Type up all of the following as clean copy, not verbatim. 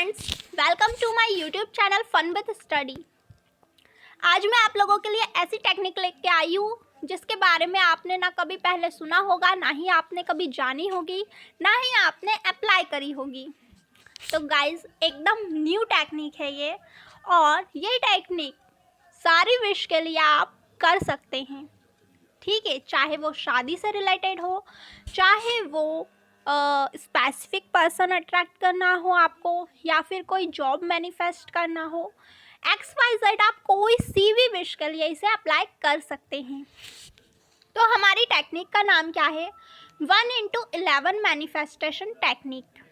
Friends, welcome to my YouTube channel fun with study. आज मैं आप लोगों के लिए ऐसी टेक्निक लेके आई हूँ जिसके बारे में आपने ना कभी पहले सुना होगा, ना ही आपने कभी जानी होगी, ना ही आपने अप्लाई करी होगी। तो गाइस, एकदम न्यू टेक्निक है ये, और ये टेक्निक सारी विश के लिए आप कर सकते हैं। ठीक है, चाहे वो शादी से रिलेटेड हो, चाहे वो स्पेसिफिक पर्सन अट्रैक्ट करना हो आपको, या फिर कोई जॉब मैनिफेस्ट करना हो, XYZ, आप कोई सी भी विश के लिए इसे अप्लाई कर सकते हैं। तो हमारी टेक्निक का नाम क्या है? 1x11 manifestation technique.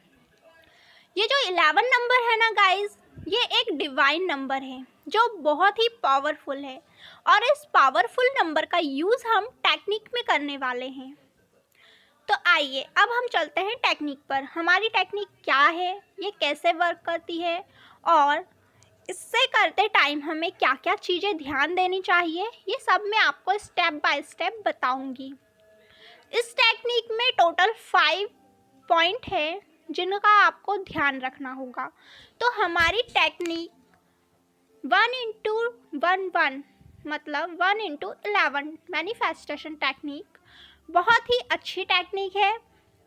ये जो 11 नंबर है ना गाइज, ये एक डिवाइन नंबर है जो बहुत ही पावरफुल है, और इस पावरफुल नंबर का यूज़ हम टेक्निक में करने वाले हैं। तो आइए अब हम चलते हैं टेक्निक पर। हमारी टेक्निक क्या है, ये कैसे वर्क करती है, और इससे करते टाइम हमें क्या क्या चीज़ें ध्यान देनी चाहिए, ये सब मैं आपको स्टेप बाय स्टेप बताऊंगी। इस टेक्निक में टोटल 5 पॉइंट है जिनका आपको ध्यान रखना होगा। तो हमारी टेक्निक 1x11 मतलब 1x11 मैनिफेस्टेशन टेक्निक बहुत ही अच्छी टेक्निक है।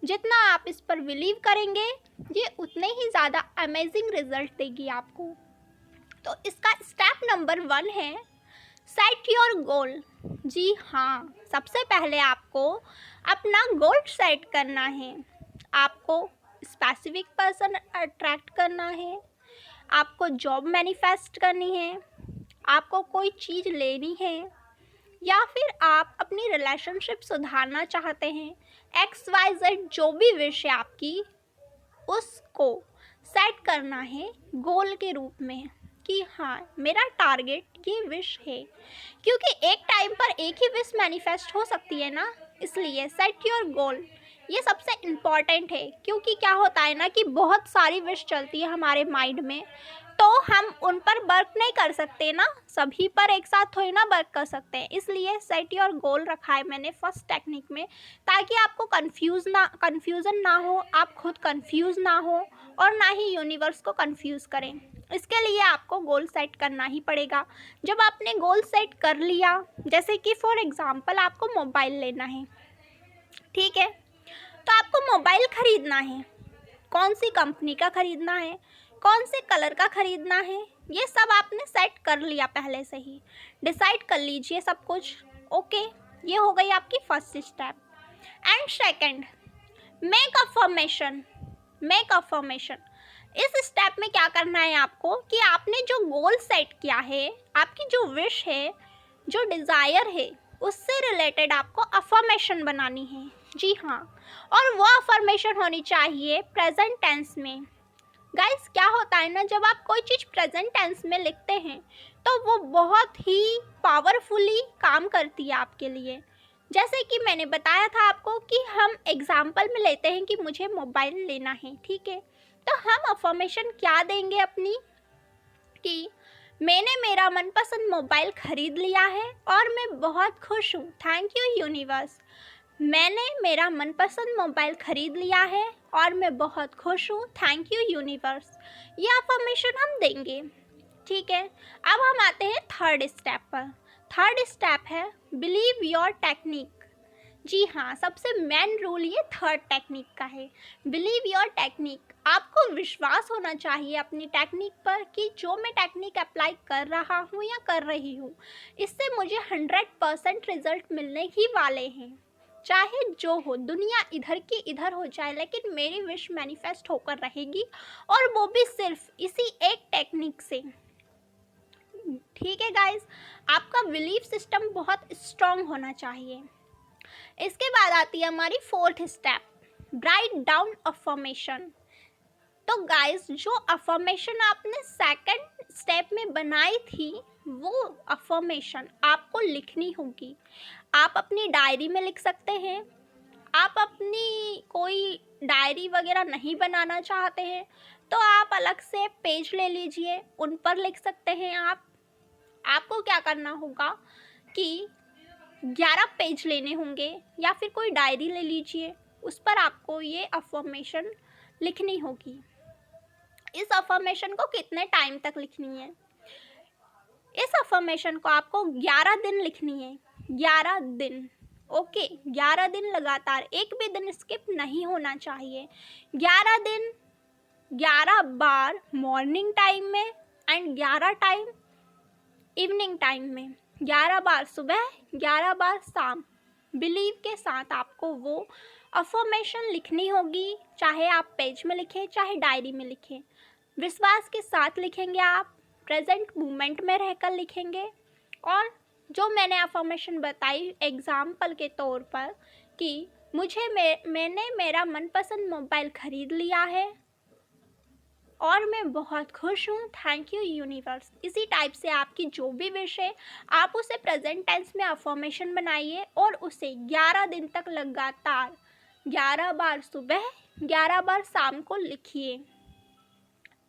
जितना आप इस पर बिलीव करेंगे, ये उतने ही ज़्यादा अमेजिंग रिजल्ट देगी आपको। तो इसका स्टेप नंबर 1 है सेट योर गोल। जी हाँ, सबसे पहले आपको अपना गोल सेट करना है। आपको स्पेसिफिक पर्सन अट्रैक्ट करना है, आपको जॉब मैनिफेस्ट करनी है, आपको कोई चीज़ लेनी है, या फिर आप अपनी रिलेशनशिप सुधारना चाहते हैं। XYZ जो भी विश है आपकी, उसको सेट करना है गोल के रूप में कि हाँ, मेरा टारगेट ये विश है। क्योंकि एक टाइम पर एक ही विश मैनिफेस्ट हो सकती है ना, इसलिए सेट योर गोल ये सबसे इम्पॉर्टेंट है। क्योंकि क्या होता है ना कि बहुत सारी विश चलती है हमारे माइंड में, तो हम उन पर वर्क नहीं कर सकते ना, सभी पर एक साथ थोड़ी ना वर्क कर सकते हैं। इसलिए सेट योर गोल रखा है मैंने फर्स्ट टेक्निक में, ताकि आपको कन्फ्यूज़न ना हो, आप खुद कंफ्यूज ना हो, और ना ही यूनिवर्स को कंफ्यूज करें। इसके लिए आपको गोल सेट करना ही पड़ेगा। जब आपने गोल सेट कर लिया, जैसे कि फॉर एग्जांपल आपको मोबाइल लेना है, ठीक है, तो आपको मोबाइल ख़रीदना है। कौन सी कंपनी का ख़रीदना है, कौन से कलर का ख़रीदना है, ये सब आपने सेट कर लिया, पहले से ही डिसाइड कर लीजिए सब कुछ। ओके, ये हो गई आपकी first step. And second, make affirmation. इस स्टेप में क्या करना है आपको कि आपने जो गोल सेट किया है, आपकी जो विश है, जो डिज़ायर है, उससे रिलेटेड आपको अफर्मेशन बनानी है। जी हाँ, और वो अफर्मेशन होनी चाहिए प्रेजेंट टेंस में। गाइस, क्या होता है ना, जब आप कोई चीज़ प्रेजेंट टेंस में लिखते हैं तो वो बहुत ही पावरफुली काम करती है आपके लिए। जैसे कि मैंने बताया था आपको कि हम एग्जाम्पल में लेते हैं कि मुझे मोबाइल लेना है, ठीक है, तो हम अफर्मेशन क्या देंगे अपनी कि मैंने मेरा मनपसंद मोबाइल ख़रीद लिया है और मैं बहुत खुश हूँ, थैंक यू यूनिवर्स। मैंने मेरा मनपसंद मोबाइल ख़रीद लिया है और मैं बहुत खुश हूँ, थैंक यू यूनिवर्स। ये अफर्मेशन हम देंगे, ठीक है। अब हम आते हैं थर्ड स्टेप पर। थर्ड स्टेप है बिलीव योर टेक्निक। जी हाँ, सबसे मेन रूल ये थर्ड टेक्निक का है, बिलीव योर टेक्निक। आपको विश्वास होना चाहिए अपनी टेक्निक पर कि जो मैं टेक्निक अप्लाई कर रहा हूँ या कर रही हूँ, इससे मुझे 100% रिजल्ट मिलने ही वाले हैं। चाहे जो हो, दुनिया इधर की इधर हो जाए, लेकिन मेरी विश मैनिफेस्ट होकर रहेगी, और वो भी सिर्फ इसी एक टेक्निक से। ठीक है गाइस, आपका बिलीफ सिस्टम बहुत स्ट्रांग होना चाहिए। इसके बाद आती है हमारी fourth step, write down affirmation. तो गाइस, जो अफर्मेशन आपने सेकंड स्टेप में बनाई थी, वो अफर्मेशन आपको लिखनी होगी। आप अपनी डायरी में लिख सकते हैं। आप अपनी कोई डायरी वगैरह नहीं बनाना चाहते हैं तो आप अलग से पेज ले लीजिए, उन पर लिख सकते हैं आप। आपको क्या करना होगा कि 11 पेज लेने होंगे, या फिर कोई डायरी ले लीजिए, उस पर आपको ये अफर्मेशन लिखनी होगी। इस अफर्मेशन को कितने टाइम तक लिखनी है? इस अफर्मेशन को आपको 11 दिन लिखनी है, 11 दिन। ओके, 11 दिन लगातार, एक भी दिन स्किप नहीं होना चाहिए। 11 दिन, 11 बार मॉर्निंग टाइम में एंड 11 टाइम इवनिंग टाइम में, 11 बार सुबह, 11 बार शाम। बिलीव के साथ आपको वो अफर्मेशन लिखनी होगी, चाहे आप पेज में लिखें चाहे डायरी में लिखें। विश्वास के साथ लिखेंगे आप, प्रेजेंट मोमेंट में रहकर लिखेंगे। और जो मैंने अफर्मेशन बताई एग्जाम्पल के तौर पर कि मैंने मेरा मनपसंद मोबाइल ख़रीद लिया है और मैं बहुत खुश हूँ, थैंक यू यूनिवर्स। इसी टाइप से आपकी जो भी विश है आप उसे प्रेजेंट टेंस में अफर्मेशन बनाइए और उसे 11 दिन तक लगातार 11 बार सुबह 11 बार शाम को लिखिए।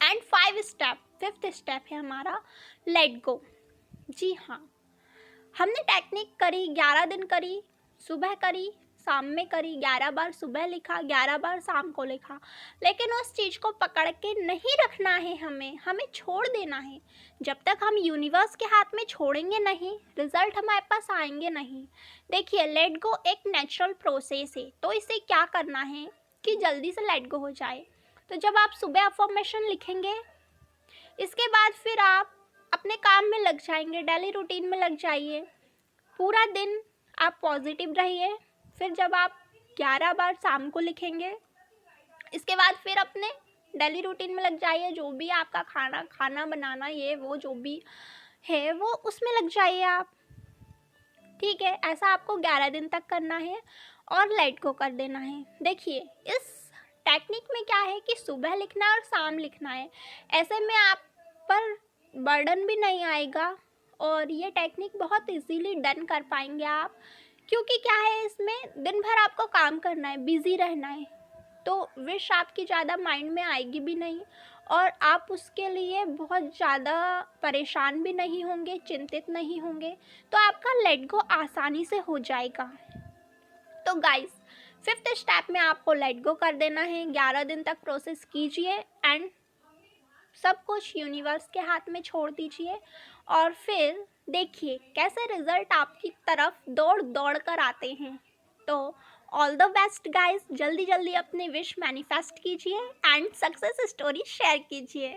एंड 5th स्टेप है हमारा लेट गो। जी हाँ, हमने टेक्निक करी, 11 दिन करी, सुबह करी, शाम में करी, 11 बार सुबह लिखा, 11 बार शाम को लिखा, लेकिन उस चीज़ को पकड़ के नहीं रखना है, हमें छोड़ देना है। जब तक हम यूनिवर्स के हाथ में छोड़ेंगे नहीं, रिजल्ट हमारे पास आएंगे नहीं। देखिए, लेट गो एक नेचुरल प्रोसेस है, तो इसे क्या करना है कि जल्दी से लेट गो हो जाए। तो जब आप सुबह अफर्मेशन लिखेंगे, इसके बाद फिर आप अपने काम में लग जाएंगे, डेली रूटीन में लग जाइए। पूरा दिन आप पॉजिटिव रहिए। फिर जब आप 11 बार शाम को लिखेंगे, इसके बाद फिर अपने डेली रूटीन में लग जाइए। जो भी आपका खाना बनाना, ये वो जो भी है वो उसमें लग जाइए आप। ठीक है, ऐसा आपको 11 दिन तक करना है और लेट गो कर देना है। देखिए, इस टेक्निक में क्या है कि सुबह लिखना है और शाम लिखना है। ऐसे में आप पर बर्डन भी नहीं आएगा और ये टेक्निक बहुत इजीली डन कर पाएंगे आप। क्योंकि क्या है, इसमें दिन भर आपको काम करना है, बिज़ी रहना है, तो विश आपकी ज़्यादा माइंड में आएगी भी नहीं और आप उसके लिए बहुत ज़्यादा परेशान भी नहीं होंगे, चिंतित नहीं होंगे, तो आपका लेट गो आसानी से हो जाएगा। तो गाइस, 5th स्टेप में आपको लेट गो कर देना है। 11 दिन तक प्रोसेस कीजिए एंड सब कुछ यूनिवर्स के हाथ में छोड़ दीजिए और फिर देखिए कैसे रिजल्ट आपकी तरफ दौड़ दौड़ कर आते हैं। तो ऑल द बेस्ट गाइस, जल्दी जल्दी अपने विश मैनिफेस्ट कीजिए एंड सक्सेस स्टोरी शेयर कीजिए।